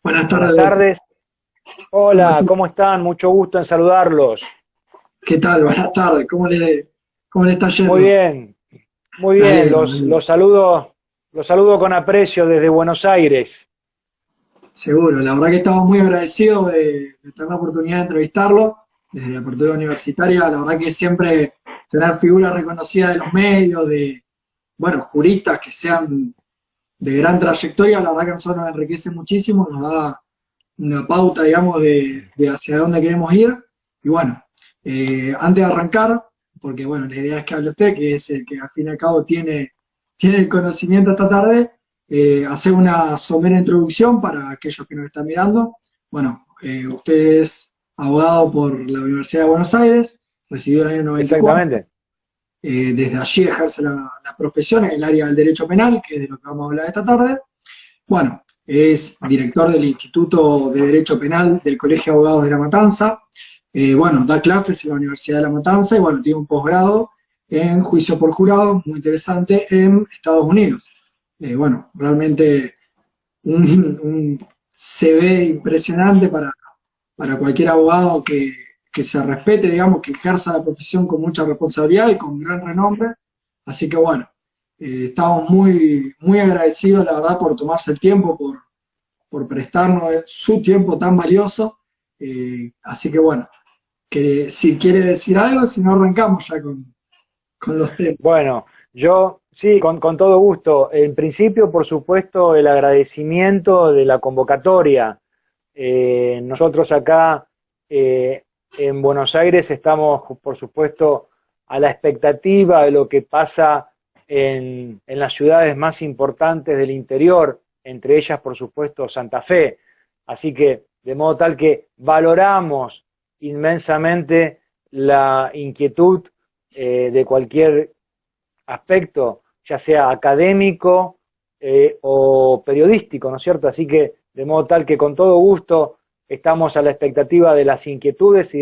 Buenas Buenas tardes, doctor. tardes. Hola, ¿cómo están? Mucho gusto en saludarlos. ¿Qué tal? Buenas tardes. ¿Cómo le está Muy yendo? bien, muy Me bien. alegro, me Los alegro. saludo con aprecio desde Buenos Aires. Seguro. La verdad que estamos muy agradecidos de tener la oportunidad de entrevistarlo desde la apertura universitaria. La verdad que siempre tener figuras reconocidas de los medios, bueno, juristas que sean de gran trayectoria, la verdad que a nosotros nos enriquece muchísimo, nos da una pauta, digamos, de hacia dónde queremos ir. Y bueno, antes de arrancar, porque bueno, la idea es que hable usted, que es el que al fin y al cabo tiene el conocimiento esta tarde, hacer una somera introducción para aquellos que nos están mirando. Bueno, usted es abogado por la Universidad de Buenos Aires, recibió en el año 94. Exactamente. Desde allí ejerce la profesión en el área del derecho penal, que es de lo que vamos a hablar esta tarde. Bueno, es director del Instituto de Derecho Penal del Colegio de Abogados de La Matanza. Bueno, da clases en la Universidad de La Matanza y bueno, tiene un posgrado en juicio por jurado, muy interesante, en Estados Unidos. Bueno, realmente un CV impresionante para cualquier abogado que se respete, digamos, que ejerza la profesión con mucha responsabilidad y con gran renombre. Así que bueno, estamos muy agradecidos, la verdad, por tomarse el tiempo, por prestarnos su tiempo tan valioso. Así que bueno, que, si quiere decir algo, si no arrancamos ya con los temas. Bueno, yo sí, con todo gusto. En principio, por supuesto, el agradecimiento de la convocatoria. Nosotros acá en Buenos Aires estamos, por supuesto, a la expectativa de lo que pasa en las ciudades más importantes del interior, entre ellas, por supuesto, Santa Fe. Así que, de modo tal que valoramos inmensamente la inquietud de cualquier aspecto, ya sea académico o periodístico, ¿no es cierto? Así que, de modo tal que con todo gusto estamos a la expectativa de las inquietudes y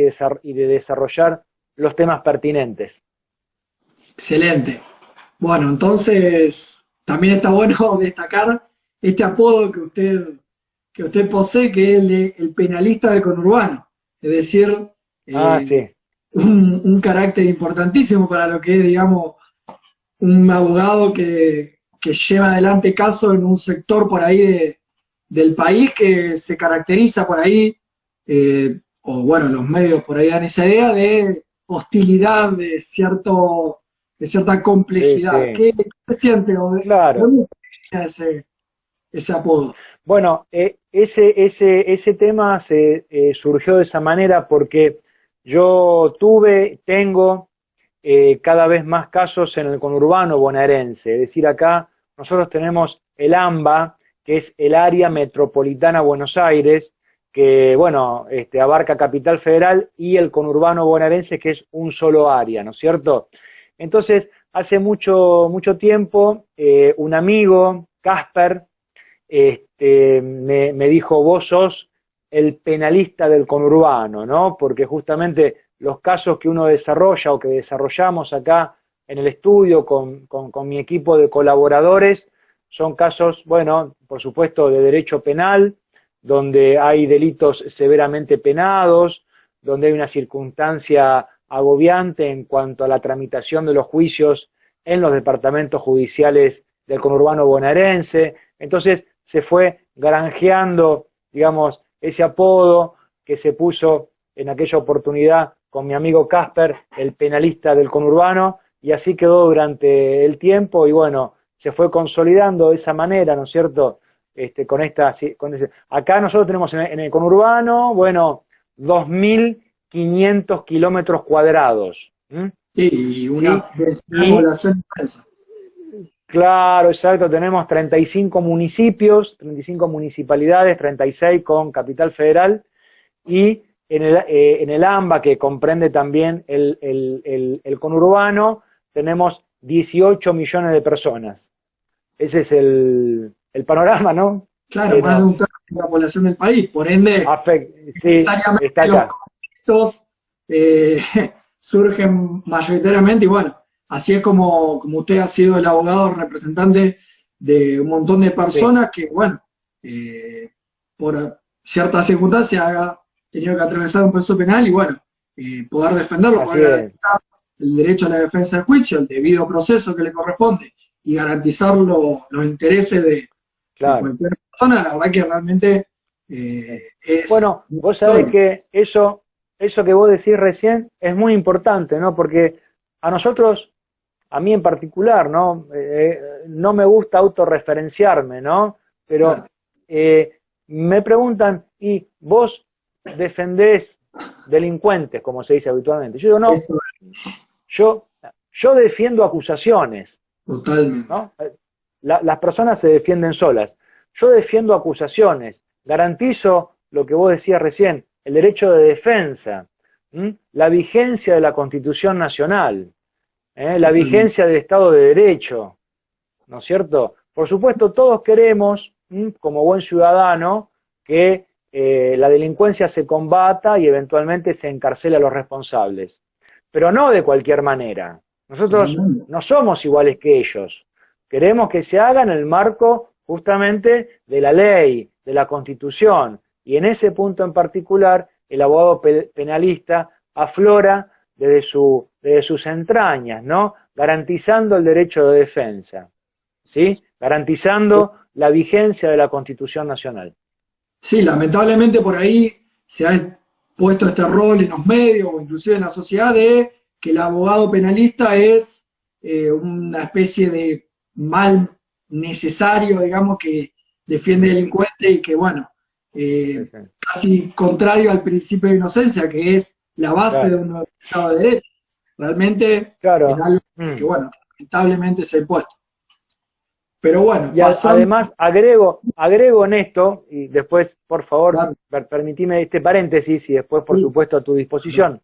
de desarrollar los temas pertinentes. Excelente. Bueno, entonces también está bueno destacar este apodo que usted posee, que es el penalista del conurbano. Es decir, Ah, eh, sí, un carácter importantísimo para lo que es, digamos, un abogado que lleva adelante casos en un sector por ahí del país que se caracteriza por ahí, o bueno, los medios por ahí dan esa idea de hostilidad, de cierta sí, complejidad. sí, ¿Qué se siente? ¿O de claro. dónde viene ese apodo? Bueno, ese tema surgió de esa manera porque yo tengo cada vez más casos en el conurbano bonaerense. Es decir, acá nosotros tenemos el AMBA, que es el área metropolitana Buenos Aires, que, bueno, abarca Capital Federal y el conurbano bonaerense, que es un solo área, ¿no es cierto? Entonces, hace mucho tiempo, un amigo, Casper, me dijo, vos sos el penalista del conurbano, ¿no? Porque justamente los casos que uno desarrolla o que desarrollamos acá en el estudio con mi equipo de colaboradores son casos, bueno, por supuesto, de derecho penal, donde hay delitos severamente penados, donde hay una circunstancia agobiante en cuanto a la tramitación de los juicios en los departamentos judiciales del conurbano bonaerense. Entonces se fue granjeando, digamos, ese apodo que se puso en aquella oportunidad con mi amigo Casper, el penalista del conurbano, y así quedó durante el tiempo y bueno, se fue consolidando de esa manera, ¿no es cierto? Acá nosotros tenemos en el conurbano, bueno, 2.500 kilómetros cuadrados. ¿M? Y ¿Sí? una densidad de Y población inmensa. claro, exacto, tenemos 35 municipios, 35 municipalidades, 36 con Capital Federal, y en el AMBA, que comprende también el conurbano, tenemos 18 millones de personas. Ese es el panorama, ¿no? Claro, Que más de un nos tercio de la población del país. Por ende, afecta, sí, necesariamente está los acá. conflictos eh, surgen mayoritariamente y bueno, así es como usted ha sido el abogado representante de un montón de Sí, personas que, bueno, eh, por ciertas circunstancias haya tenido que atravesar un proceso penal y bueno, poder defenderlo, Así poder es. garantizar el derecho a la defensa del juicio, el debido proceso que le corresponde y garantizar los intereses de Claro. cualquier persona, la verdad que realmente es Bueno, vos sabés victoria. que eso que vos decís recién es muy importante, ¿no? Porque a nosotros, a mí en particular, ¿no? No me gusta autorreferenciarme, ¿no? Claro, Pero me preguntan, ¿y vos defendés delincuentes, como se dice habitualmente? Yo digo, no, eso yo, yo defiendo acusaciones, totalmente. ¿no? Las personas se defienden solas. Yo defiendo acusaciones, garantizo lo que vos decías recién, el derecho de defensa, la vigencia de la Constitución Nacional, la Totalmente. vigencia del Estado de Derecho, ¿no es cierto? Por supuesto, todos queremos, como buen ciudadano, que la delincuencia se combata y eventualmente se encarcele a los responsables, pero no de cualquier manera. Nosotros Totalmente. no somos iguales que ellos. Queremos que se haga en el marco justamente de la ley, de la Constitución, y en ese punto en particular el abogado penalista aflora desde sus entrañas, ¿no? Garantizando el derecho de defensa, ¿sí? Garantizando la vigencia de la Constitución Nacional. Sí, lamentablemente por ahí se ha puesto este rol en los medios o inclusive en la sociedad de que el abogado penalista es una especie de mal necesario, digamos, que defiende delincuentes y que, bueno, Sí, eh, sí. casi contrario al principio de inocencia, que es la base de Claro, un Estado de Derecho. Realmente es claro. algo que, Mm. bueno, lamentablemente se ha impuesto. Pero bueno, Y pasando, además agrego en esto, y después, por favor, claro, permitime este paréntesis y después, por sí, supuesto, a tu perdón, disposición,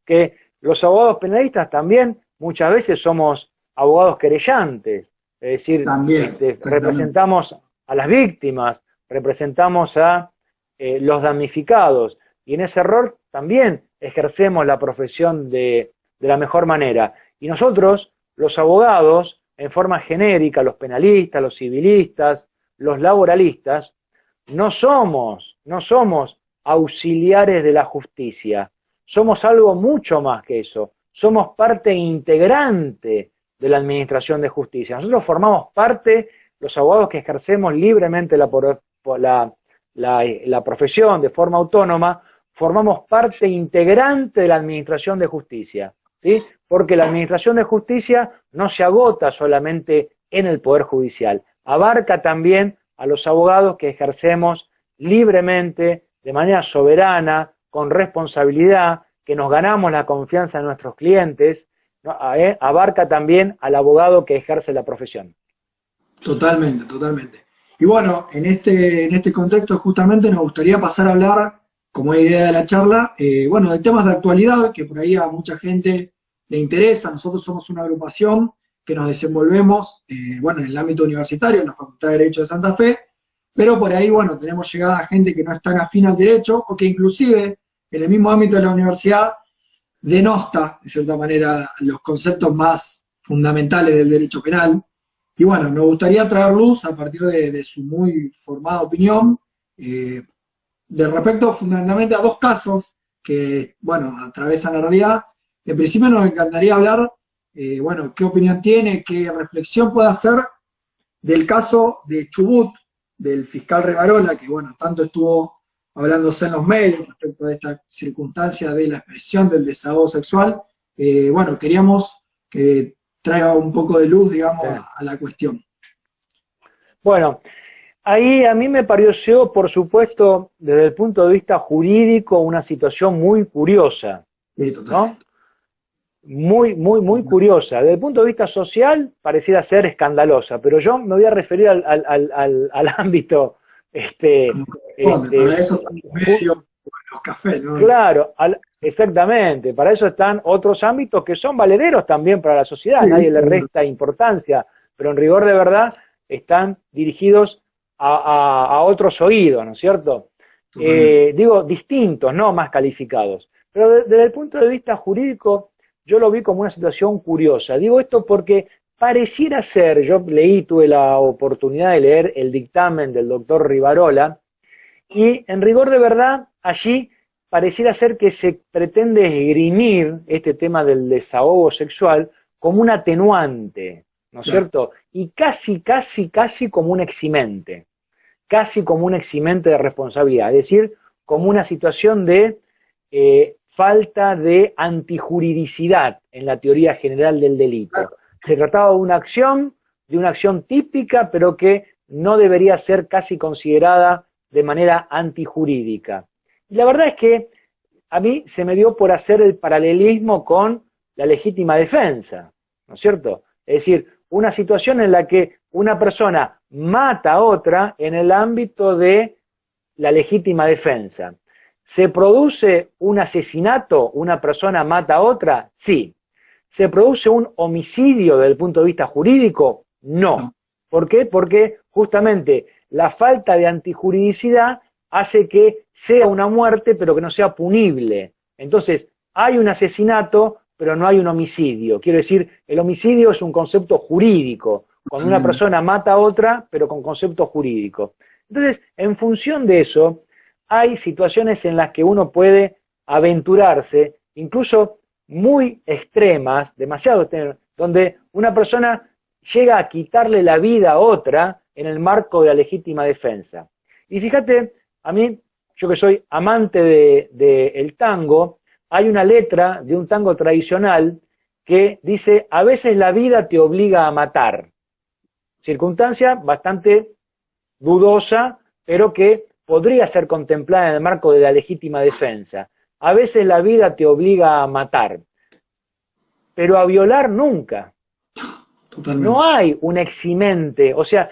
que los abogados penalistas también muchas veces somos abogados querellantes, es decir, también, exactamente. representamos a las víctimas, representamos a los damnificados, y en ese rol también ejercemos la profesión de la mejor manera. Y nosotros, los abogados, en forma genérica, los penalistas, los civilistas, los laboralistas, no somos auxiliares de la justicia, somos algo mucho más que eso, somos parte integrante de la administración de justicia. Nosotros formamos parte, los abogados que ejercemos libremente la profesión de forma autónoma, formamos parte integrante de la administración de justicia, ¿sí? Porque la administración de justicia no se agota solamente en el Poder Judicial, abarca también a los abogados que ejercemos libremente, de manera soberana, con responsabilidad, que nos ganamos la confianza de nuestros clientes, ¿no? Abarca también al abogado que ejerce la profesión. Totalmente, totalmente. Y bueno, en este contexto justamente nos gustaría pasar a hablar, como idea de la charla, bueno, de temas de actualidad que por ahí a mucha gente le interesa. Nosotros somos una agrupación que nos desenvolvemos, bueno, en el ámbito universitario, en la Facultad de Derecho de Santa Fe, pero por ahí, bueno, tenemos llegada a gente que no es tan afín al derecho o que inclusive en el mismo ámbito de la universidad denosta, de cierta manera, los conceptos más fundamentales del derecho penal. Y bueno, nos gustaría traer luz a partir de su muy formada opinión, eh, de respecto fundamentalmente a dos casos que, bueno, atravesan la realidad. En principio nos encantaría hablar, bueno, qué opinión tiene, qué reflexión puede hacer del caso de Chubut, del fiscal Rivarola, que, bueno, tanto estuvo hablándose en los medios respecto de esta circunstancia de la expresión del desahogo sexual. Bueno, queríamos que traiga un poco de luz, digamos, Sí. a la cuestión. Bueno, ahí a mí me pareció, por supuesto, desde el punto de vista jurídico, una situación muy curiosa, Sí, ¿no? totalmente. Muy curiosa. Desde el punto de vista social, pareciera ser escandalosa, pero yo me voy a referir al ámbito, Como corresponde, para eso están los medios, los cafés, ¿no? claro, exactamente. Para eso están otros ámbitos que son valederos también para la sociedad, Sí, nadie le resta importancia, pero en rigor de verdad están dirigidos a otros oídos, ¿no es cierto? totalmente. Digo, distintos, no más calificados. Pero desde el punto de vista jurídico, yo lo vi como una situación curiosa. Digo esto porque pareciera ser, yo tuve la oportunidad de leer el dictamen del doctor Rivarola, Y en rigor de verdad, allí pareciera ser que se pretende esgrimir este tema del desahogo sexual como un atenuante, ¿no es cierto? Y casi como un eximente, casi como un eximente de responsabilidad, es decir, como una situación de falta de antijuridicidad en la teoría general del delito. Se trataba de una acción típica, pero que no debería ser casi considerada de manera antijurídica. Y la verdad es que a mí se me dio por hacer el paralelismo con la legítima defensa, ¿no es cierto? Es decir, una situación en la que una persona mata a otra en el ámbito de la legítima defensa. ¿Se produce un asesinato? ¿Una persona mata a otra? Sí. ¿Se produce un homicidio desde el punto de vista jurídico? No. ¿Por qué? Porque justamente la falta de antijuridicidad hace que sea una muerte, pero que no sea punible. Entonces, hay un asesinato, pero no hay un homicidio. Quiero decir, el homicidio es un concepto jurídico, cuando una persona mata a otra, pero con concepto jurídico. Entonces, en función de eso, hay situaciones en las que uno puede aventurarse, incluso muy extremas, demasiado extremas, donde una persona llega a quitarle la vida a otra en el marco de la legítima defensa. Y fíjate, a mí, yo que soy amante del tango, hay una letra de un tango tradicional que dice: a veces la vida te obliga a matar. Circunstancia bastante dudosa, pero que podría ser contemplada en el marco de la legítima defensa. A veces la vida te obliga a matar, pero a violar nunca. Totalmente. No hay un eximente, o sea,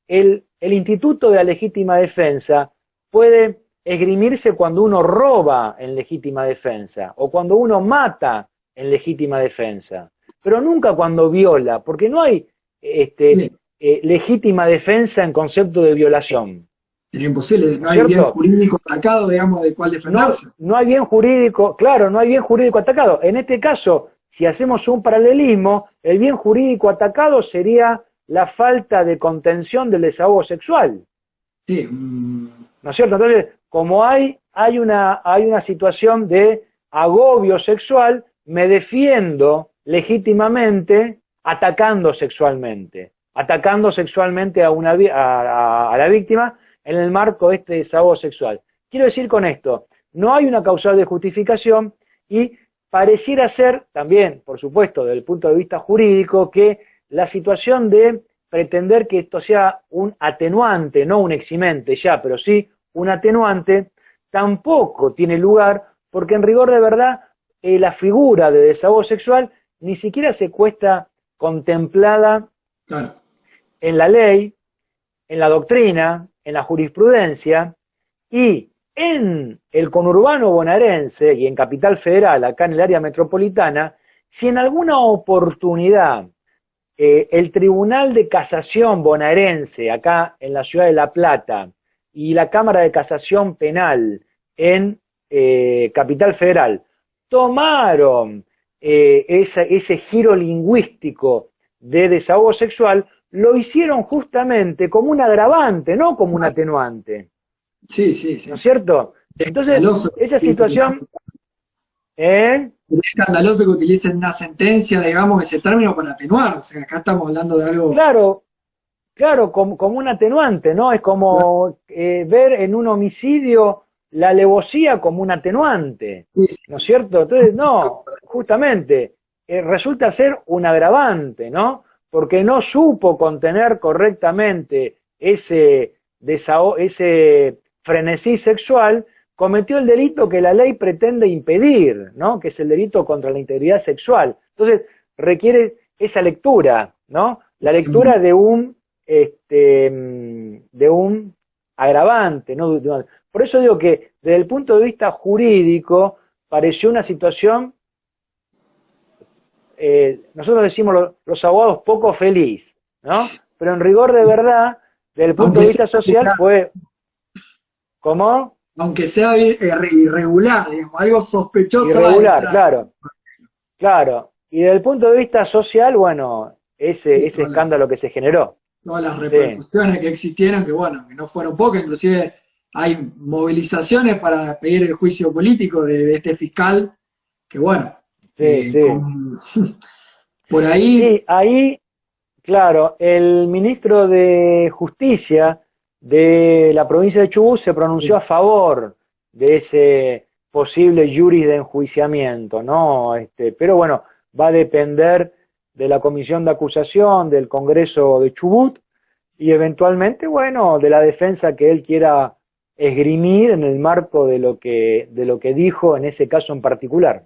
el instituto de la legítima defensa puede esgrimirse cuando uno roba en legítima defensa, o cuando uno mata en legítima defensa, pero nunca cuando viola, porque no hay legítima defensa en concepto de violación. Sería imposible, no hay bien jurídico atacado, digamos, de cuál defenderse. No hay bien jurídico, claro, no hay bien jurídico atacado. En este caso, si hacemos un paralelismo, el bien jurídico atacado sería la falta de contención del desahogo sexual. Sí. ¿No es cierto? Entonces, como hay una situación de agobio sexual, me defiendo legítimamente atacando sexualmente a la víctima en el marco de este desahogo sexual. Quiero decir con esto, no hay una causal de justificación y pareciera ser también, por supuesto, desde el punto de vista jurídico, que la situación de pretender que esto sea un atenuante, no un eximente ya, pero sí un atenuante, tampoco tiene lugar, porque en rigor de verdad la figura de desahogo sexual ni siquiera se cuesta contemplada en la ley, en la doctrina, en la jurisprudencia, y en el conurbano bonaerense y en Capital Federal, acá en el área metropolitana, si en alguna oportunidad el Tribunal de Casación bonaerense, acá en la ciudad de La Plata, y la Cámara de Casación Penal en Capital Federal, tomaron ese giro lingüístico de desahogo sexual, lo hicieron justamente como un agravante, no como un atenuante. Sí, sí, sí. ¿No es cierto? Entonces, esa situación... Es escandaloso que utilicen una sentencia, digamos, ese término para atenuar. O sea, acá estamos hablando de algo... Claro, como un atenuante, ¿no? Es como ver en un homicidio la alevosía como un atenuante, ¿no es cierto? Entonces, no, justamente, resulta ser un agravante, ¿no? Porque no supo contener correctamente ese frenesí sexual, cometió el delito que la ley pretende impedir, ¿no? Que es el delito contra la integridad sexual. Entonces, requiere esa lectura, ¿no? La lectura de un agravante, ¿no? Por eso digo que desde el punto de vista jurídico pareció una situación, nosotros decimos los abogados poco feliz, ¿no? Pero en rigor de verdad, desde el punto de vista social fue... ¿Cómo? Aunque sea irregular, digamos, algo sospechoso. Irregular, claro. Y desde el punto de vista social, bueno, ese escándalo que se generó. Todas las repercusiones que existieron, que bueno, que no fueron pocas, inclusive hay movilizaciones para pedir el juicio político de este fiscal, que bueno, Sí, sí. por ahí... Sí, ahí, claro, el ministro de Justicia de la provincia de Chubut se pronunció a favor de ese posible juris de enjuiciamiento, ¿no? Pero bueno, va a depender de la comisión de acusación del Congreso de Chubut y eventualmente, bueno, de la defensa que él quiera esgrimir en el marco de lo que dijo en ese caso en particular.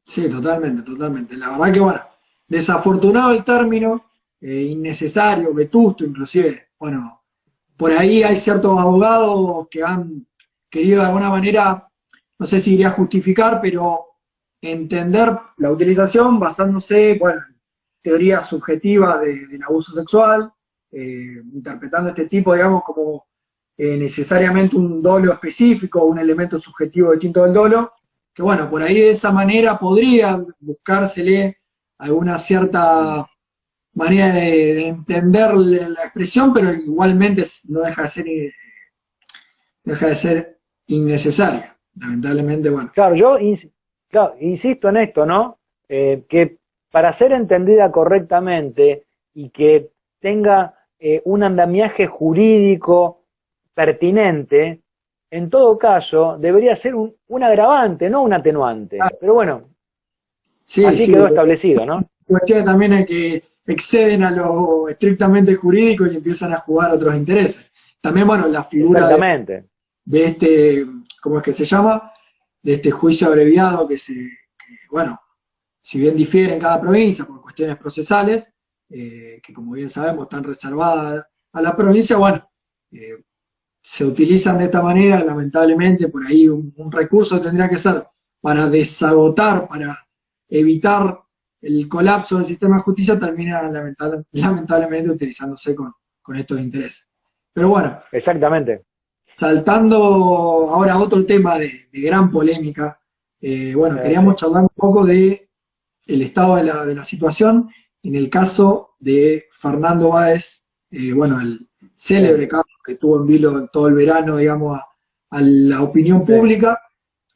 Sí, totalmente, totalmente. La verdad que, bueno, desafortunado el término, innecesario, vetusto, inclusive, bueno, por ahí hay ciertos abogados que han querido de alguna manera, no sé si iría a justificar, pero entender la utilización basándose, bueno, en teorías subjetivas del abuso sexual, interpretando este tipo, digamos, como necesariamente un dolo específico, un elemento subjetivo distinto del dolo, que bueno, por ahí de esa manera podría buscársele alguna cierta manera de entender la expresión, pero igualmente no deja de ser innecesaria. Lamentablemente, bueno. Claro, claro, insisto en esto, ¿no? Que para ser entendida correctamente y que tenga un andamiaje jurídico pertinente, en todo caso, debería ser un agravante, no un atenuante. Pero bueno, Sí, así sí, quedó establecido, ¿no? cuestiones también es que exceden a lo estrictamente jurídico y empiezan a jugar otros intereses. También, bueno, la figura Exactamente. de este, ¿cómo es que se llama? De este juicio abreviado bueno, si bien difiere en cada provincia por cuestiones procesales, que como bien sabemos están reservadas a la provincia, bueno, se utilizan de esta manera, lamentablemente, por ahí un recurso tendría que ser para desagotar, para evitar el colapso del sistema de justicia, termina lamentablemente utilizándose con estos intereses. Pero bueno, Exactamente. saltando ahora a otro tema de gran polémica, bueno, queríamos Sí. charlar un poco de el estado de la situación en el caso de Fernando Báez, bueno, el célebre Sí. caso que tuvo en vilo en todo el verano, digamos, a la opinión Sí. pública, A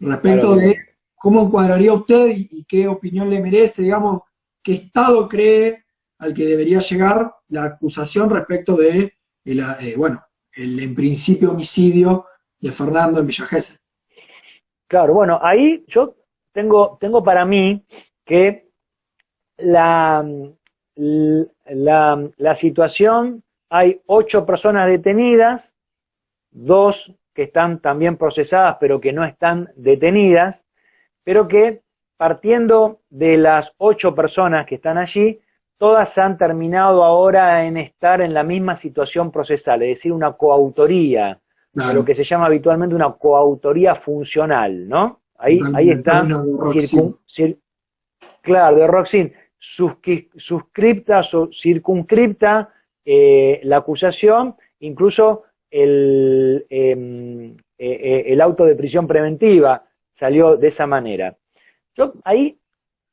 la respecto de opinión. cómo encuadraría usted y qué opinión le merece, digamos, qué estado cree al que debería llegar la acusación respecto de, bueno, el en principio homicidio de Fernando en Villa Gesell. Claro, bueno, ahí yo tengo para mí que la, la situación, hay 8 personas detenidas, 2 que están también procesadas pero que no están detenidas, pero que partiendo de las 8 personas que están allí, todas han terminado ahora en estar en la misma situación procesal, es decir, una coautoría, o lo Claro, que se llama habitualmente una coautoría funcional, ¿no? Ahí totalmente, el está término de Roxy. claro, de Roxin, suscripta o circunscripta la acusación, incluso el auto de prisión preventiva salió de esa manera. Ahí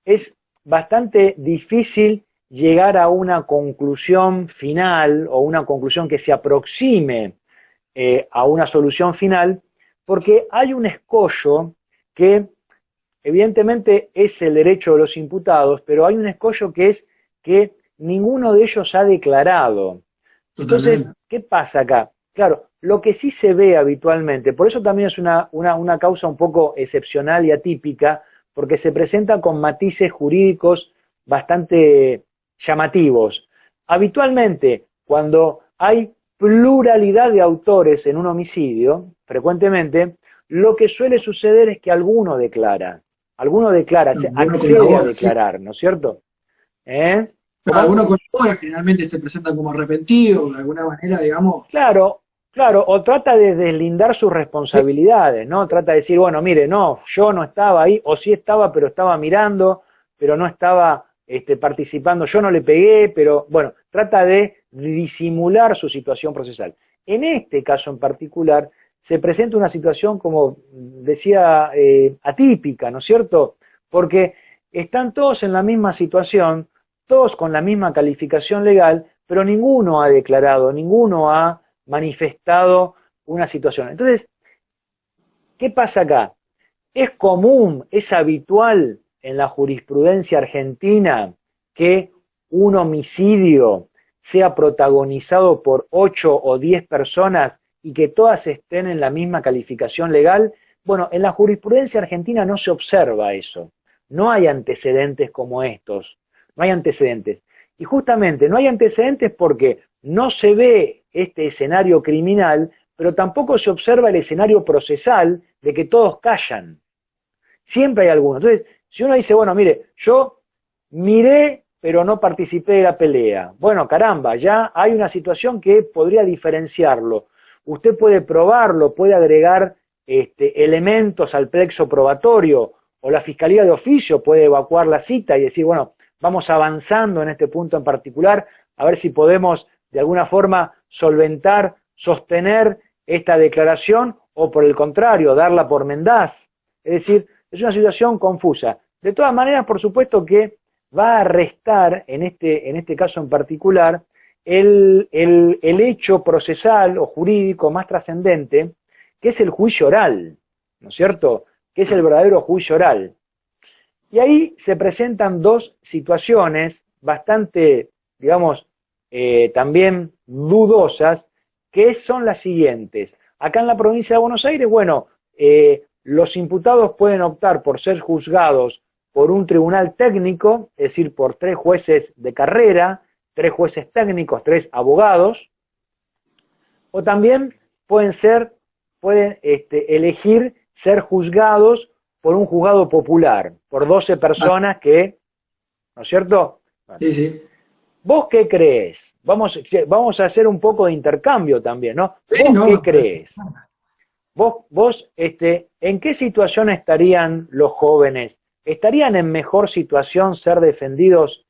es bastante difícil llegar a una conclusión final o una conclusión que se aproxime a una solución final, porque hay un escollo que evidentemente es el derecho de los imputados, pero hay un escollo que es que ninguno de ellos ha declarado. Entonces, Totalmente. ¿qué pasa acá? Claro, lo que sí se ve habitualmente, por eso también es una causa un poco excepcional y atípica, porque se presenta con matices jurídicos bastante llamativos. Habitualmente, cuando hay pluralidad de autores en un homicidio, frecuentemente, lo que suele suceder es que alguno declara, se Alguno accede a colabora, sí. declarar, ¿no es cierto? ¿Eh? Pero ¿Cómo? algunos colabora, generalmente se presentan como arrepentidos, de alguna manera, digamos. Claro, claro, o trata de deslindar sus responsabilidades, ¿no? Trata de decir, bueno, mire, no, yo no estaba ahí, o sí estaba, pero estaba mirando, pero no estaba participando, yo no le pegué, pero bueno, trata de disimular su situación procesal. En este caso en particular, se presenta una situación, como decía, atípica, ¿no es cierto? Porque están todos en la misma situación, todos con la misma calificación legal, pero ninguno ha declarado, ninguno ha manifestado una situación. Entonces, ¿qué pasa acá? Es común, es habitual en la jurisprudencia argentina que un homicidio sea protagonizado por 8 o 10 personas y que todas estén en la misma calificación legal. Bueno, en la jurisprudencia argentina no se observa eso. No hay antecedentes como estos. No hay antecedentes. Y justamente no hay antecedentes porque no se ve este escenario criminal, pero tampoco se observa el escenario procesal de que todos callan. Siempre hay alguno. Entonces, si uno dice, bueno, mire, yo miré, pero no participé de la pelea. Bueno, caramba, ya hay una situación que podría diferenciarlo. Usted puede probarlo, puede agregar elementos al plexo probatorio, o la Fiscalía de Oficio puede evacuar la cita y decir, bueno, vamos avanzando en este punto en particular, a ver si podemos de alguna forma solventar, sostener esta declaración, o por el contrario, darla por mendaz. Es decir, es una situación confusa. De todas maneras, por supuesto que va a restar, en este caso en particular, el hecho procesal o jurídico más trascendente, que es el juicio oral, ¿no es cierto?, que es el verdadero juicio oral. Y ahí se presentan dos situaciones bastante, digamos, también dudosas, que son las siguientes. Acá en la provincia de Buenos Aires, bueno, los imputados pueden optar por ser juzgados por un tribunal técnico, es decir, por 3 jueces de carrera, 3 jueces técnicos, 3 abogados, o también pueden elegir ser juzgados por un juzgado popular, por 12 personas que, ¿no es cierto? Bueno, Sí, sí. ¿vos qué crees? Vamos a hacer un poco de intercambio también, ¿no? Sí, ¿Vos no, qué crees? ¿Vos, en qué situación estarían los jóvenes? ¿Estarían en mejor situación ser defendidos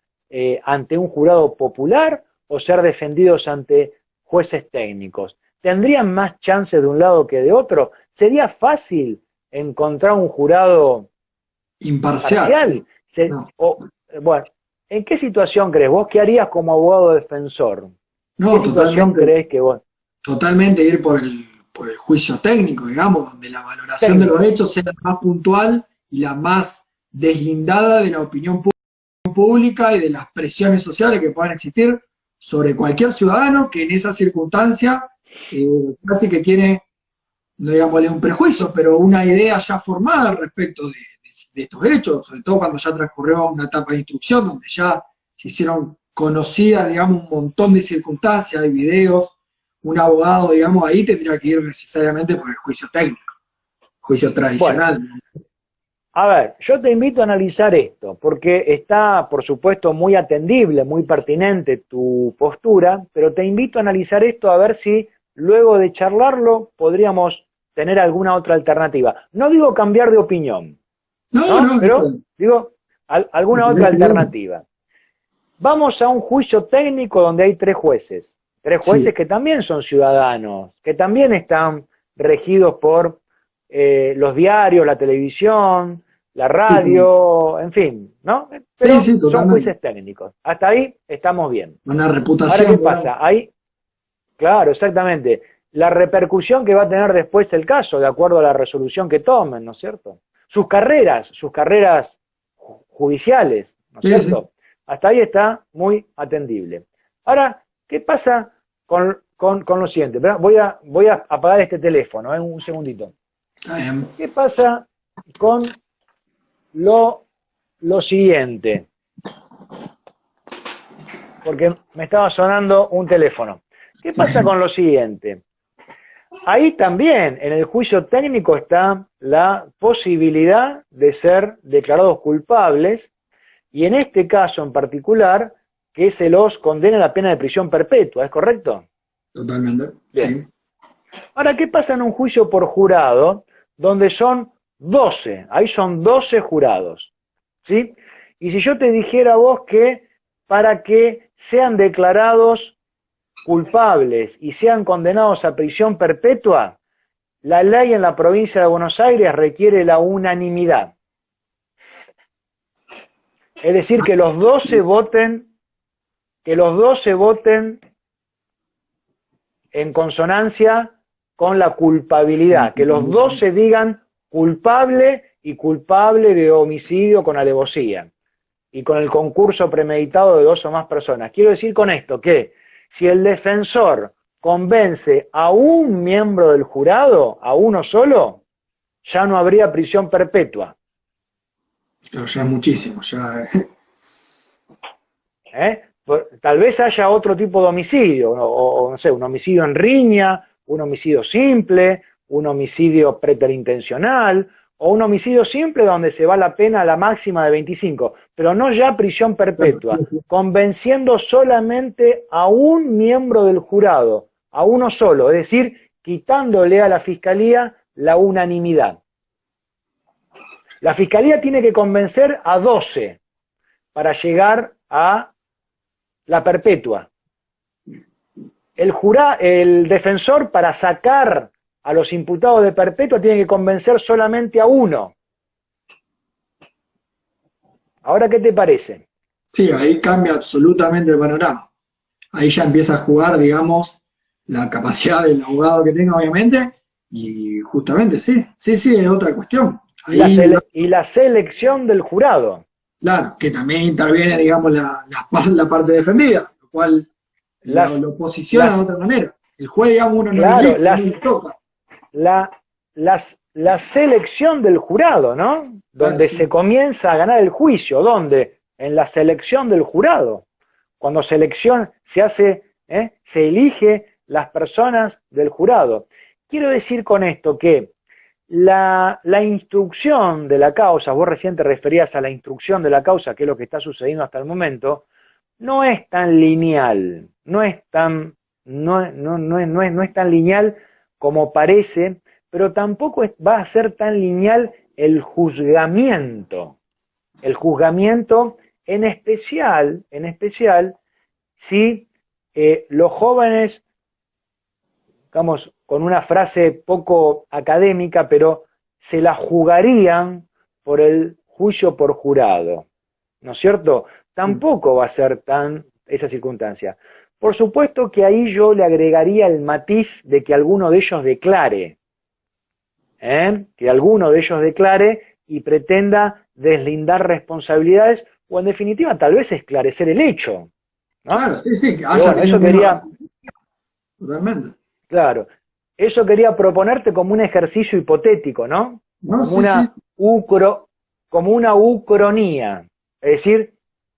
ante un jurado popular o ser defendidos ante jueces técnicos? ¿Tendrían más chances de un lado que de otro? ¿Sería fácil encontrar un jurado imparcial. parcial? No, Bueno, ¿en qué situación crees? ¿Vos qué harías como abogado defensor? ¿Qué no, situación crees que vos? totalmente ir por el juicio técnico, digamos, donde la valoración de los Técnico. hechos sea la más puntual y la más deslindada de la opinión pública y de las presiones sociales que puedan existir sobre cualquier ciudadano que en esa circunstancia casi que tiene, no digámosle un prejuicio, pero una idea ya formada al respecto de estos hechos, sobre todo cuando ya transcurrió una etapa de instrucción, donde ya se hicieron conocidas, digamos, un montón de circunstancias, de videos. Un abogado, digamos, ahí tendría que ir necesariamente por el juicio técnico, juicio tradicional. Bueno, a ver, yo te invito a analizar esto, porque está, por supuesto, muy atendible, muy pertinente tu postura, pero te invito a analizar esto a ver si luego de charlarlo podríamos tener alguna otra alternativa. No digo cambiar de opinión, No, ¿no? no, Pero no. digo alguna otra alternativa. Vamos a un juicio técnico donde hay 3 jueces. 3 jueces Sí, que también son ciudadanos, que también están regidos por los diarios, la televisión, la sí, radio, en fin, ¿no? sí, Pero sí, son totalmente. jueces técnicos. Hasta ahí estamos bien. Una Ahora, reputación, ¿qué digamos. pasa? Ahí, claro, exactamente. La repercusión que va a tener después el caso, de acuerdo a la resolución que tomen, ¿no es cierto? Sus carreras judiciales, ¿no es Sí, sí. cierto? Hasta ahí está muy atendible. Ahora, ¿qué pasa con lo siguiente? Voy a apagar este teléfono, un segundito. Está bien. ¿Qué pasa con lo siguiente? Porque me estaba sonando un teléfono. ¿Qué pasa con lo siguiente? Ahí también, en el juicio técnico, está la posibilidad de ser declarados culpables, y en este caso en particular, que se los condena a la pena de prisión perpetua, ¿es correcto? Totalmente. Bien. Sí. Ahora, ¿qué pasa en un juicio por jurado donde son 12? Ahí son 12 jurados, ¿sí? Y si yo te dijera a vos que para que sean declarados culpables y sean condenados a prisión perpetua, la ley en la provincia de Buenos Aires requiere la unanimidad. Es decir, que los 12 voten, en consonancia con la culpabilidad, que los dos se digan culpable y culpable de homicidio con alevosía y con el concurso premeditado de 2 o más personas. Quiero decir con esto que si el defensor convence a un miembro del jurado, a uno solo, ya no habría prisión perpetua. Claro, ya es muchísimo, ya... Tal vez haya otro tipo de homicidio, o no sé, un homicidio en riña, un homicidio simple, un homicidio preterintencional, o un homicidio simple donde se va la pena a la máxima de 25, pero no ya prisión perpetua, convenciendo solamente a un miembro del jurado, a uno solo, es decir, quitándole a la fiscalía la unanimidad. La fiscalía tiene que convencer a 12 para llegar a la perpetua. El defensor, para sacar a los imputados de perpetua, tiene que convencer solamente a uno. ¿Ahora qué te parece? Sí, ahí cambia absolutamente el panorama. Ahí ya empieza a jugar, digamos, la capacidad del abogado que tenga, obviamente, y justamente sí, es otra cuestión. Ahí, y la selección del jurado. Claro, que también interviene, digamos, la parte defendida, lo cual lo posiciona de otra manera. El juez, digamos, uno no le toca. La selección del jurado, ¿no? Donde se comienza a ganar el juicio. ¿Dónde? En la selección del jurado. Cuando selección se hace, se elige las personas del jurado. Quiero decir con esto que la instrucción de la causa, vos recién te referías a la instrucción de la causa, que es lo que está sucediendo hasta el momento, no es tan lineal, no es tan lineal como parece, pero tampoco va a ser tan lineal el juzgamiento. El juzgamiento en especial si los jóvenes, digamos, con una frase poco académica, pero se la jugarían por el juicio por jurado, ¿no es cierto? Tampoco va a ser tan esa circunstancia. Por supuesto que ahí yo le agregaría el matiz de que alguno de ellos declare, que alguno de ellos declare y pretenda deslindar responsabilidades o en definitiva tal vez esclarecer el hecho, ¿no? Claro, sí, que bueno, eso quería... Totalmente. Claro, eso quería proponerte como un ejercicio hipotético, ¿no? Como una ucronía. Es decir,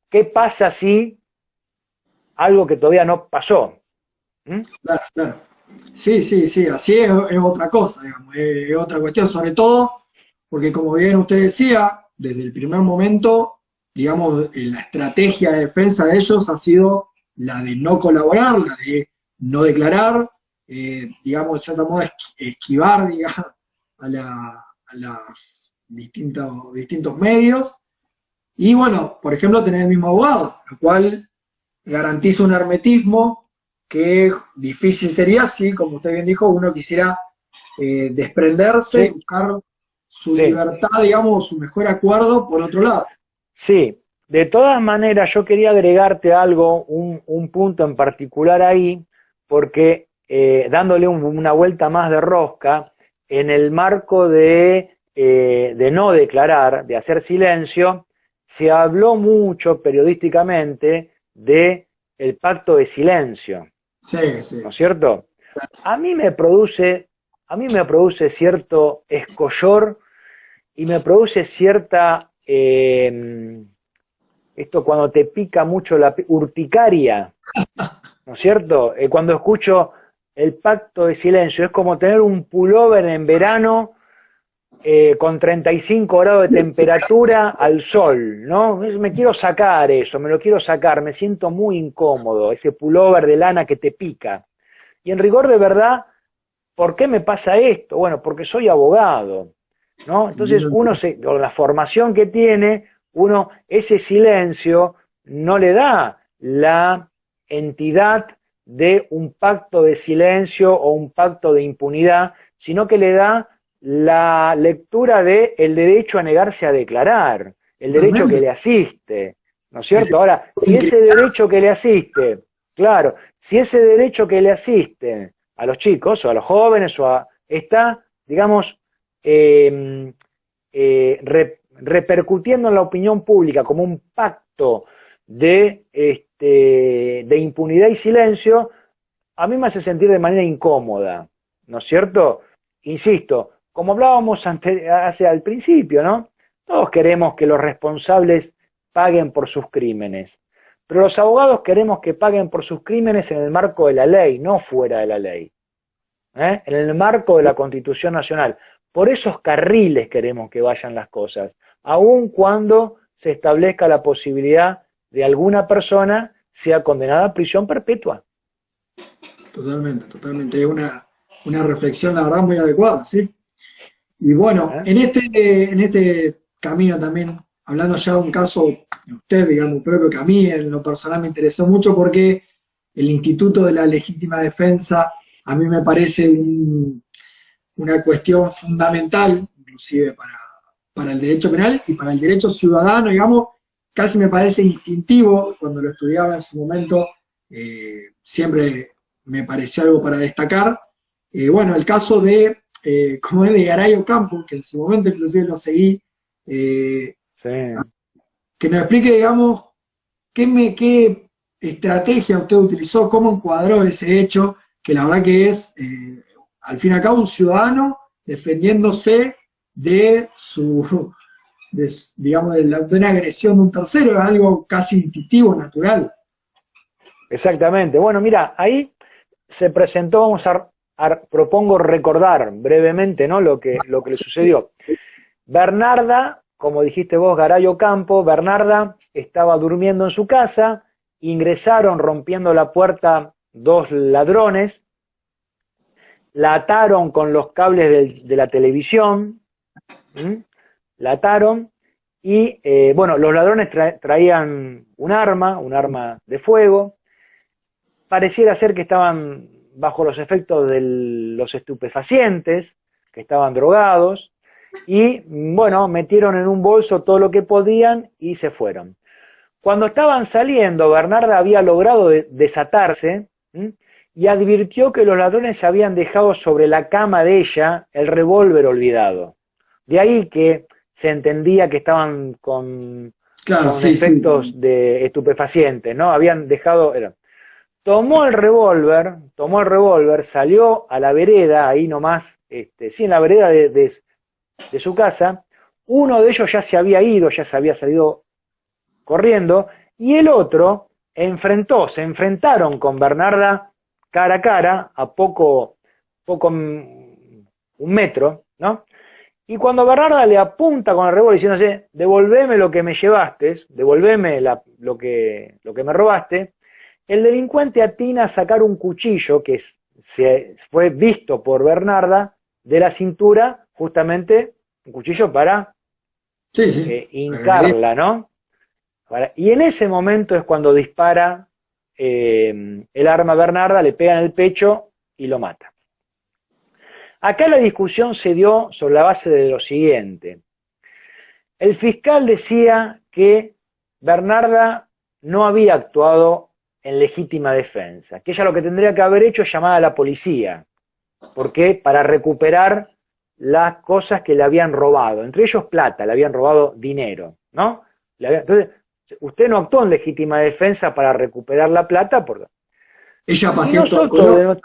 ¿qué pasa si algo que todavía no pasó? Claro. Sí, así es otra cosa, digamos, es otra cuestión, sobre todo porque como bien usted decía, desde el primer momento, digamos, la estrategia de defensa de ellos ha sido la de no colaborar, la de no declarar, digamos, de cierta modo esquivar, digamos, a los distintos medios, y bueno, por ejemplo, tener el mismo abogado, lo cual garantiza un hermetismo que difícil sería si, como usted bien dijo, uno quisiera desprenderse, buscar su libertad, digamos, su mejor acuerdo por otro lado. Sí, de todas maneras yo quería agregarte algo, un punto en particular ahí, porque dándole una vuelta más de rosca, en el marco de no declarar, de hacer silencio, se habló mucho periodísticamente de el pacto de silencio. Sí. ¿No es cierto? A mí me produce cierto escollor y me produce cierta, esto cuando te pica mucho la urticaria, ¿no es cierto? Cuando escucho el pacto de silencio, es como tener un pullover en verano con 35 grados de temperatura al sol, ¿no? Me quiero sacar eso, me lo quiero sacar, me siento muy incómodo, ese pullover de lana que te pica. Y en rigor de verdad, ¿por qué me pasa esto? Bueno, porque soy abogado, ¿no? Entonces uno, con la formación que tiene, uno ese silencio no le da la entidad de un pacto de silencio o un pacto de impunidad, sino que le da la lectura de el derecho a negarse a declarar, el derecho que le asiste, ¿no es cierto? Ahora, si ese derecho que le asiste, claro, si ese derecho que le asiste a los chicos, o a los jóvenes, está, digamos, repercutiendo en la opinión pública como un pacto de impunidad y silencio, a mí me hace sentir de manera incómoda, ¿no es cierto? Insisto, como hablábamos al principio, ¿no? Todos queremos que los responsables paguen por sus crímenes, pero los abogados queremos que paguen por sus crímenes en el marco de la ley, no fuera de la ley, en el marco de la Constitución Nacional. Por esos carriles queremos que vayan las cosas, aun cuando se establezca la posibilidad de alguna persona sea condenada a prisión perpetua. Totalmente, totalmente. Es una reflexión, la verdad, muy adecuada, ¿sí? Y bueno, en este camino también, hablando ya de un caso de usted, digamos, propio, que a mí en lo personal me interesó mucho porque el Instituto de la Legítima Defensa a mí me parece una cuestión fundamental, inclusive para el derecho penal y para el derecho ciudadano, digamos, casi me parece instintivo, cuando lo estudiaba en su momento, siempre me pareció algo para destacar. Bueno, el caso de, como es de Garay Ocampo, que en su momento inclusive lo seguí, Sí. que nos explique, digamos, qué estrategia usted utilizó, cómo encuadró ese hecho, que la verdad que es, al fin y al cabo, un ciudadano defendiéndose de digamos, de una agresión de un tercero, es algo casi instintivo, natural. Exactamente. Bueno, mira, ahí se presentó, propongo recordar brevemente, ¿no?, lo que le sucedió. Bernarda, como dijiste vos, Garay Ocampo, Bernarda estaba durmiendo en su casa, ingresaron rompiendo la puerta 2 ladrones, la ataron con los cables de la televisión, la ataron, y bueno, los ladrones traían un arma de fuego. Pareciera ser que estaban bajo los efectos de los estupefacientes, que estaban drogados, y bueno, metieron en un bolso todo lo que podían y se fueron. Cuando estaban saliendo, Bernarda había logrado desatarse y advirtió que los ladrones habían dejado sobre la cama de ella el revólver olvidado. De ahí que se entendía que estaban con efectos de estupefacientes, ¿no? Habían dejado... Tomó el revólver, salió a la vereda, ahí nomás, sí, en la vereda de su casa. Uno de ellos ya se había ido, ya se había salido corriendo, y el otro se enfrentaron con Bernarda cara a cara, a un metro, ¿no? Y cuando Bernarda le apunta con el revólver diciéndose, devolveme lo que me llevaste, devolveme lo que me robaste, el delincuente atina a sacar un cuchillo que se fue visto por Bernarda de la cintura, justamente un cuchillo para hincarla, ¿no? Y en ese momento es cuando dispara el arma a Bernarda, le pega en el pecho y lo mata. Acá la discusión se dio sobre la base de lo siguiente. El fiscal decía que Bernarda no había actuado en legítima defensa, que ella lo que tendría que haber hecho es llamar a la policía. ¿Por qué? Para recuperar las cosas que le habían robado, entre ellos plata, le habían robado dinero, ¿no? Entonces, usted no actuó en legítima defensa para recuperar la plata, porque ella paciente oncológica.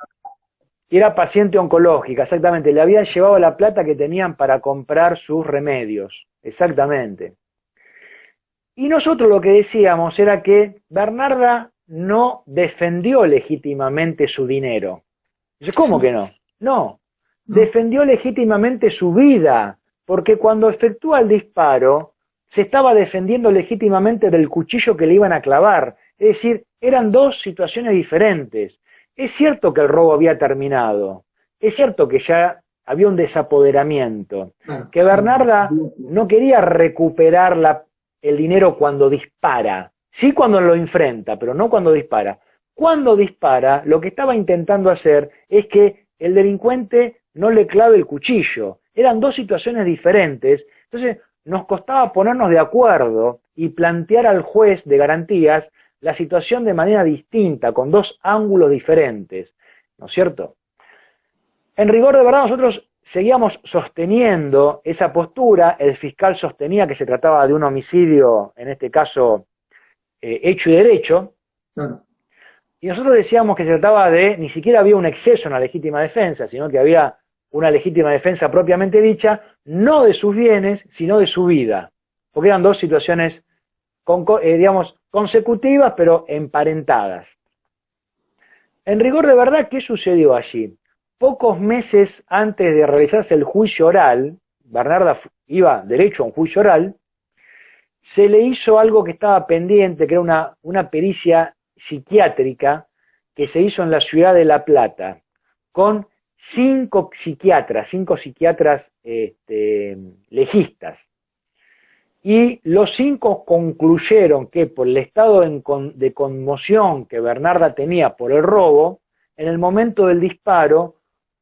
Era paciente oncológica, exactamente, le habían llevado la plata que tenían para comprar sus remedios, exactamente. Y nosotros lo que decíamos era que Bernarda no defendió legítimamente su dinero. ¿Cómo que no? No, defendió legítimamente su vida, porque cuando efectúa el disparo, se estaba defendiendo legítimamente del cuchillo que le iban a clavar. Es decir, eran 2 situaciones diferentes. Es cierto que el robo había terminado, es cierto que ya había un desapoderamiento, que Bernarda no quería recuperar el dinero cuando dispara, sí cuando lo enfrenta, pero no cuando dispara. Cuando dispara, lo que estaba intentando hacer es que el delincuente no le clave el cuchillo. Eran 2 situaciones diferentes, entonces nos costaba ponernos de acuerdo y plantear al juez de garantías la situación de manera distinta, con 2 ángulos diferentes, ¿no es cierto? En rigor de verdad nosotros seguíamos sosteniendo esa postura, el fiscal sostenía que se trataba de un homicidio, en este caso hecho y derecho, claro, y nosotros decíamos que se trataba de, ni siquiera había un exceso en la legítima defensa, sino que había una legítima defensa propiamente dicha, no de sus bienes, sino de su vida, porque eran dos situaciones, digamos, consecutivas, pero emparentadas. En rigor de verdad, ¿qué sucedió allí? Pocos meses antes de realizarse el juicio oral, Bernarda iba derecho a un juicio oral, se le hizo algo que estaba pendiente, que era una pericia psiquiátrica que se hizo en la ciudad de La Plata, con cinco psiquiatras legistas. Y los cinco concluyeron que por el estado de conmoción que Bernarda tenía por el robo, en el momento del disparo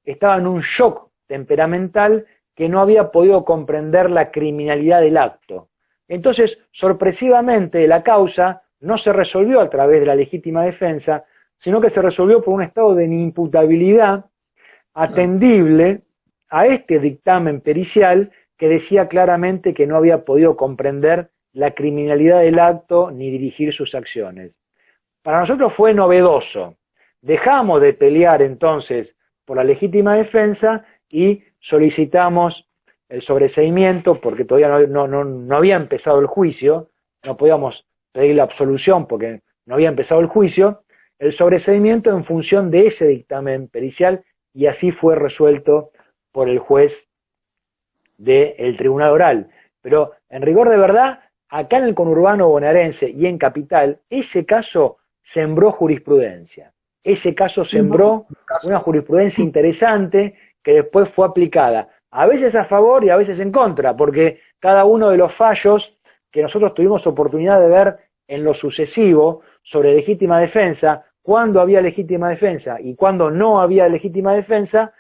estaba en un shock temperamental que no había podido comprender la criminalidad del acto. Entonces, sorpresivamente, la causa no se resolvió a través de la legítima defensa, sino que se resolvió por un estado de inimputabilidad atendible a este dictamen pericial que decía claramente que no había podido comprender la criminalidad del acto ni dirigir sus acciones. Para nosotros fue novedoso. Dejamos de pelear entonces por la legítima defensa y solicitamos el sobreseimiento porque todavía no había empezado el juicio, no podíamos pedir la absolución porque no había empezado el juicio, el sobreseimiento en función de ese dictamen pericial y así fue resuelto por el juez del Tribunal Oral. Pero en rigor de verdad, acá en el conurbano bonaerense y en Capital, ese caso sembró jurisprudencia. Ese caso sembró una jurisprudencia interesante que después fue aplicada, a veces a favor y a veces en contra, porque cada uno de los fallos que nosotros tuvimos oportunidad de ver en lo sucesivo sobre legítima defensa, cuándo había legítima defensa y cuándo no había legítima defensa,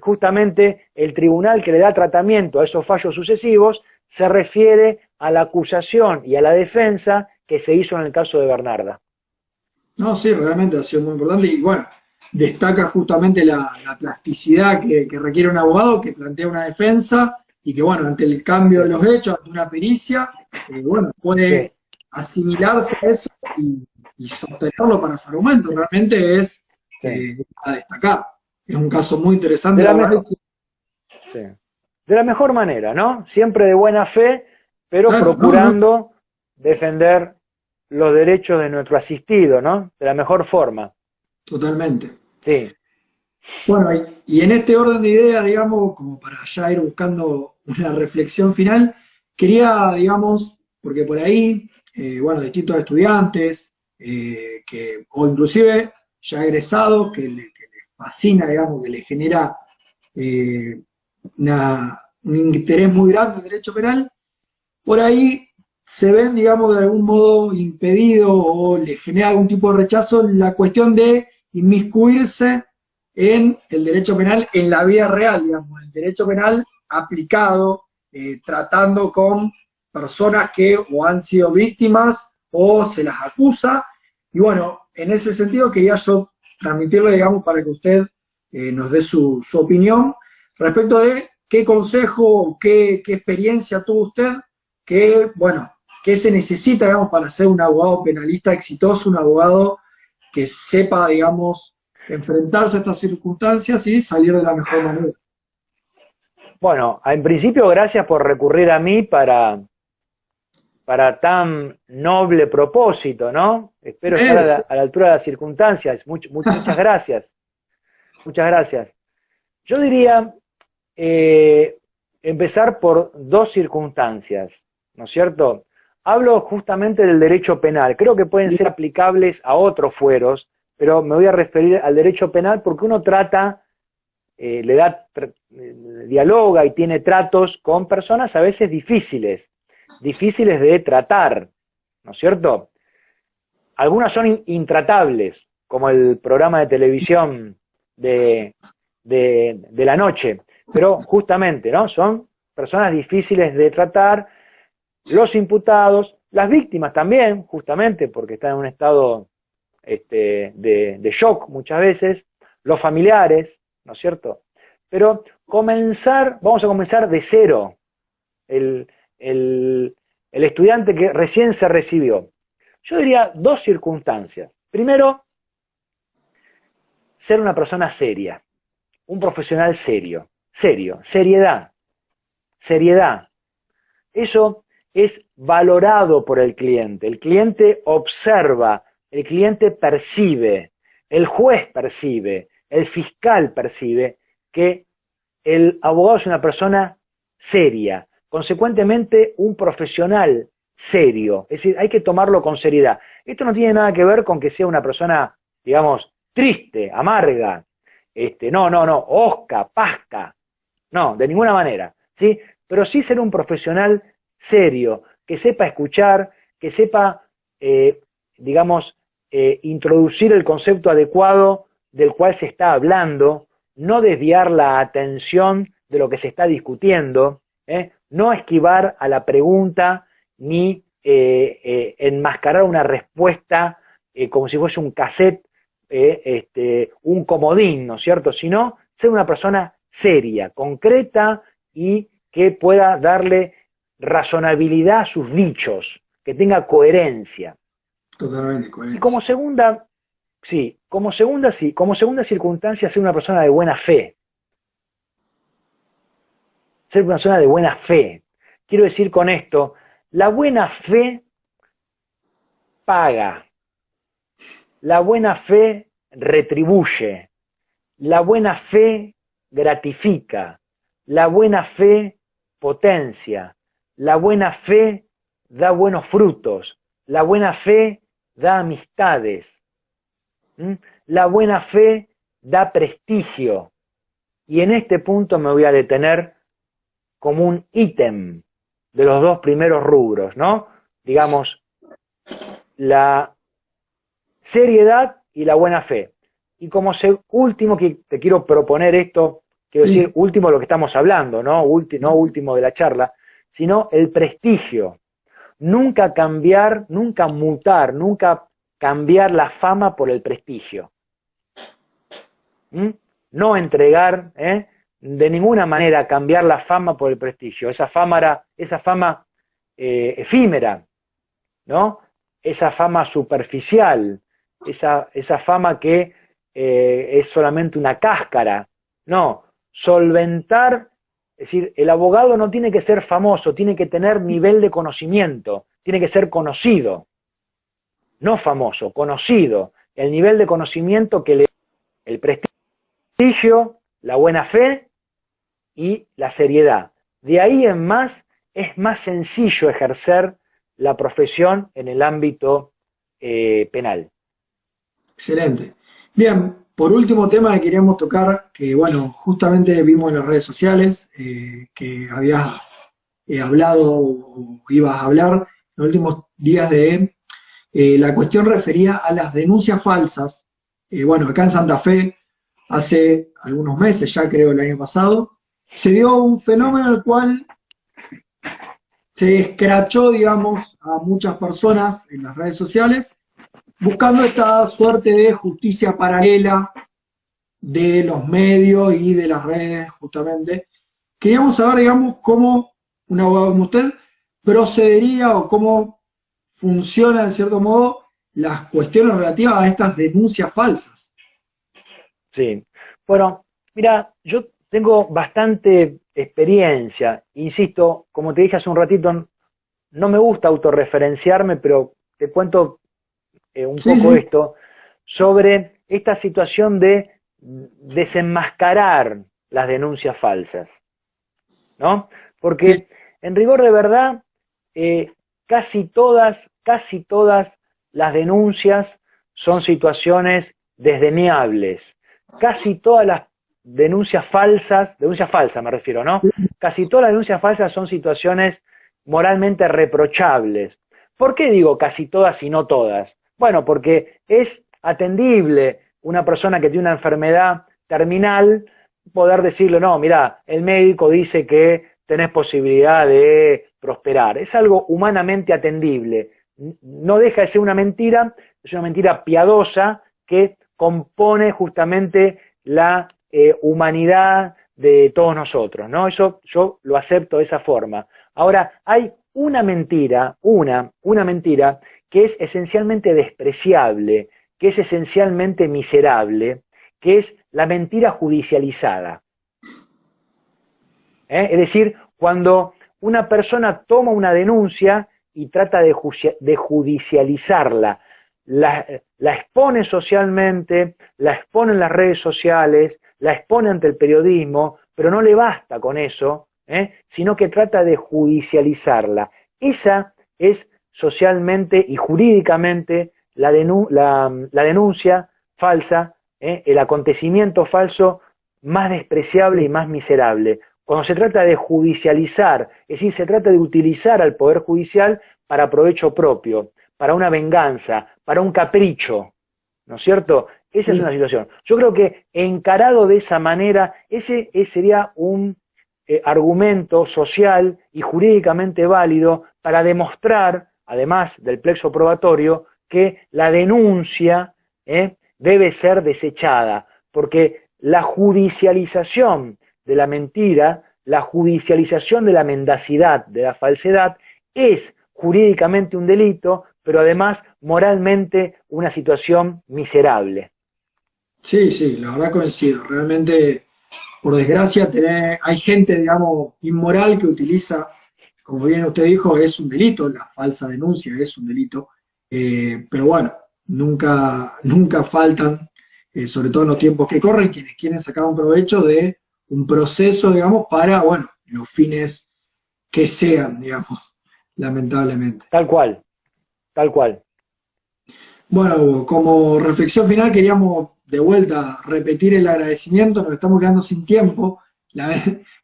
justamente el tribunal que le da tratamiento a esos fallos sucesivos se refiere a la acusación y a la defensa que se hizo en el caso de Bernarda. no, sí, realmente ha sido muy importante y bueno, destaca justamente la plasticidad que requiere un abogado que plantea una defensa y que bueno, ante el cambio de los hechos, ante una pericia, bueno, puede asimilarse a eso y sostenerlo para su argumento. Realmente es a destacar. Es un caso muy interesante. De la mejor manera, ¿no? Siempre de buena fe, pero claro, procurando defender los derechos de nuestro asistido, ¿no? De la mejor forma. Totalmente. Sí. Bueno, y en este orden de ideas, digamos, como para ya ir buscando una reflexión final, quería, digamos, porque por ahí, bueno, distintos estudiantes, o inclusive ya egresados, que les fascina, digamos, que les genera un interés muy grande en el derecho penal, por ahí se ven, digamos, de algún modo impedido o les genera algún tipo de rechazo la cuestión de inmiscuirse en el derecho penal en la vida real, digamos, el derecho penal aplicado, tratando con personas que o han sido víctimas o se las acusa. Y bueno, en ese sentido quería yo transmitirle, digamos, para que usted nos dé su opinión respecto de qué consejo, qué experiencia tuvo usted, que, bueno, qué se necesita, digamos, para ser un abogado penalista exitoso, un abogado que sepa, digamos, enfrentarse a estas circunstancias y salir de la mejor manera. Bueno, en principio, gracias por recurrir a mí para tan noble propósito, ¿no? Espero estar a la altura de las circunstancias. Muchas gracias. Muchas gracias. Yo diría empezar por dos circunstancias, ¿no es cierto? Hablo justamente del derecho penal. Creo que pueden ser aplicables a otros fueros, pero me voy a referir al derecho penal porque uno trata, dialoga y tiene tratos con personas a veces difíciles de tratar, ¿no es cierto? Algunas son intratables, como el programa de televisión de la noche, pero justamente, ¿no? Son personas difíciles de tratar, los imputados, las víctimas también, justamente, porque están en un estado de shock muchas veces, los familiares, ¿no es cierto? Pero vamos a comenzar de cero. El estudiante que recién se recibió. Yo diría dos circunstancias. Primero, ser una persona seria, un profesional serio, seriedad. Eso es valorado por el cliente observa, el cliente percibe, el juez percibe, el fiscal percibe que el abogado es una persona seria, consecuentemente un profesional serio, es decir, hay que tomarlo con seriedad. Esto no tiene nada que ver con que sea una persona, digamos, triste, amarga, no, hosca, pasca, no, de ninguna manera, ¿sí? Pero sí ser un profesional serio, que sepa escuchar, que sepa, digamos, introducir el concepto adecuado del cual se está hablando, no desviar la atención de lo que se está discutiendo, no esquivar a la pregunta ni enmascarar una respuesta como si fuese un cassette, un comodín, ¿no es cierto? Sino ser una persona seria, concreta y que pueda darle razonabilidad a sus dichos, que tenga coherencia. Totalmente, Y coherencia. como segunda circunstancia, ser una persona de buena fe. Ser una persona de buena fe. Quiero decir con esto, la buena fe paga, la buena fe retribuye, la buena fe gratifica, la buena fe potencia, la buena fe da buenos frutos, la buena fe da amistades, la buena fe da prestigio. Y en este punto me voy a detener como un ítem de los dos primeros rubros, ¿no? Digamos, la seriedad y la buena fe. Y como último que te quiero proponer esto, quiero decir último de lo que estamos hablando, no último de la charla, sino el prestigio. Nunca cambiar, nunca mutar, nunca cambiar la fama por el prestigio. No entregar, de ninguna manera cambiar la fama por el prestigio. Esa fama efímera, ¿no? Esa fama superficial, esa fama que es solamente una cáscara. No, solventar, es decir, el abogado no tiene que ser famoso, tiene que tener nivel de conocimiento, tiene que ser conocido, no famoso, conocido. El nivel de conocimiento que le da el prestigio, la buena fe y la seriedad. De ahí en más, es más sencillo ejercer la profesión en el ámbito penal. Excelente. Bien, por último tema que queríamos tocar, que bueno, justamente vimos en las redes sociales que habías hablado o ibas a hablar en los últimos días de la cuestión referida a las denuncias falsas. Bueno, acá en Santa Fe, hace algunos meses, ya creo el año pasado, se dio un fenómeno en el cual se escrachó, digamos, a muchas personas en las redes sociales, buscando esta suerte de justicia paralela de los medios y de las redes, justamente. Queríamos saber, digamos, cómo un abogado como usted procedería o cómo funciona, en cierto modo, las cuestiones relativas a estas denuncias falsas. Sí. Bueno, mira, yo tengo bastante experiencia, insisto, como te dije hace un ratito, no me gusta autorreferenciarme, pero te cuento un poco esto, sobre esta situación de desenmascarar las denuncias falsas, ¿no? Porque en rigor de verdad, casi todas las denuncias son situaciones desdeñables. Casi todas las denuncias falsas me refiero, ¿no? Casi todas las denuncias falsas son situaciones moralmente reprochables. ¿Por qué digo casi todas y no todas? Bueno, porque es atendible una persona que tiene una enfermedad terminal poder decirle, no, mira, el médico dice que tenés posibilidad de prosperar. Es algo humanamente atendible. No deja de ser una mentira, es una mentira piadosa que compone justamente la humanidad de todos nosotros, ¿no? Eso yo lo acepto de esa forma. Ahora, hay una mentira, una mentira que es esencialmente despreciable, que es esencialmente miserable, que es la mentira judicializada. Es decir, cuando una persona toma una denuncia y trata de judicializarla, la expone socialmente, la expone en las redes sociales, la expone ante el periodismo, pero no le basta con eso, sino que trata de judicializarla. Esa es socialmente y jurídicamente la denuncia falsa, el acontecimiento falso más despreciable y más miserable. Cuando se trata de judicializar, es decir, se trata de utilizar al Poder Judicial para provecho propio, para una venganza, para un capricho, ¿no es cierto? Esa es una situación. Yo creo que encarado de esa manera, ese sería un argumento social y jurídicamente válido para demostrar, además del plexo probatorio, que la denuncia debe ser desechada, porque la judicialización de la mentira, la judicialización de la mendacidad, de la falsedad, es jurídicamente un delito, pero además moralmente una situación miserable. Sí, sí, la verdad coincido. Realmente, por desgracia, hay gente, digamos, inmoral que utiliza, como bien usted dijo, es un delito, la falsa denuncia es un delito, pero bueno, nunca faltan, sobre todo en los tiempos que corren, quienes quieren sacar un provecho de un proceso, digamos, para, bueno, los fines que sean, digamos, lamentablemente. Tal cual, tal cual. Bueno, como reflexión final queríamos de vuelta repetir el agradecimiento, nos estamos quedando sin tiempo.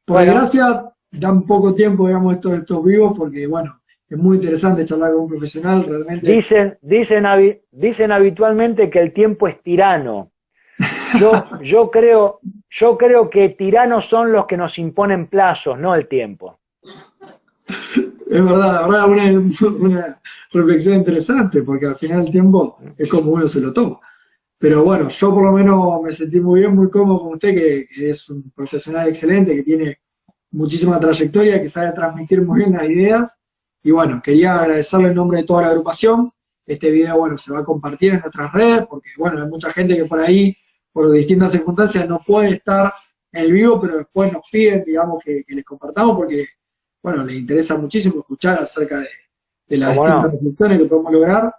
Por desgracia, dan poco tiempo, digamos, estos vivos, porque bueno, es muy interesante charlar con un profesional, realmente. Dicen habitualmente que el tiempo es tirano. Yo creo que tiranos son los que nos imponen plazos, no el tiempo. Es verdad, una reflexión interesante, porque al final el tiempo es como uno se lo toma. Pero bueno, yo por lo menos me sentí muy bien, muy cómodo con usted, que es un profesional excelente, que tiene muchísima trayectoria, que sabe transmitir muy bien las ideas. Y bueno, quería agradecerle en nombre de toda la agrupación. Este video, bueno, se va a compartir en nuestras redes, porque bueno, hay mucha gente que por ahí, por distintas circunstancias, no puede estar en el vivo, pero después nos piden, digamos, que les compartamos, porque bueno, les interesa muchísimo escuchar acerca de las distintas reflexiones que podemos lograr.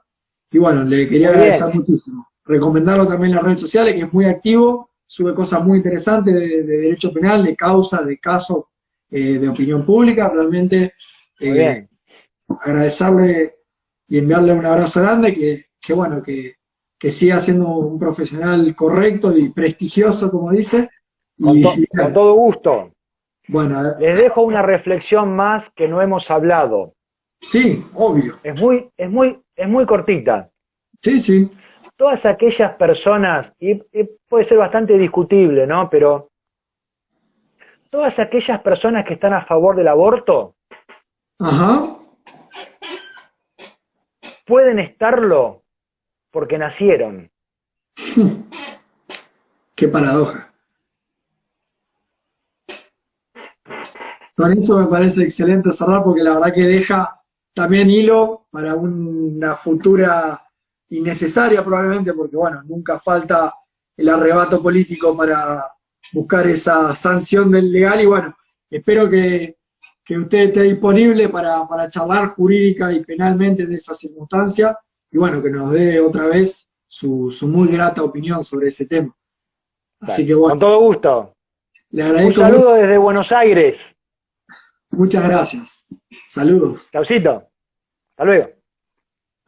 Y bueno, le quería agradecer muchísimo. Recomendarlo también en las redes sociales, que es muy activo, sube cosas muy interesantes de derecho penal, de causa, de casos, de opinión pública. Realmente agradecerle y enviarle un abrazo grande, que bueno, que siga siendo un profesional correcto y prestigioso, como dice. Con todo gusto. Bueno, les dejo una reflexión más que no hemos hablado. Sí, obvio. Es muy cortita. Sí, sí. Todas aquellas personas, y puede ser bastante discutible, ¿no? Pero todas aquellas personas que están a favor del aborto, ajá, pueden estarlo porque nacieron. Qué paradoja. Con eso me parece excelente cerrar, porque la verdad que deja también hilo para una futura innecesaria probablemente, porque bueno, nunca falta el arrebato político para buscar esa sanción del legal. Y bueno, espero que usted esté disponible para charlar jurídica y penalmente de esa circunstancia, y bueno, que nos dé otra vez su muy grata opinión sobre ese tema. Así que bueno. Con todo gusto. Le agradezco. Un saludo desde Buenos Aires. Muchas gracias. Saludos. Chaucito. Hasta luego.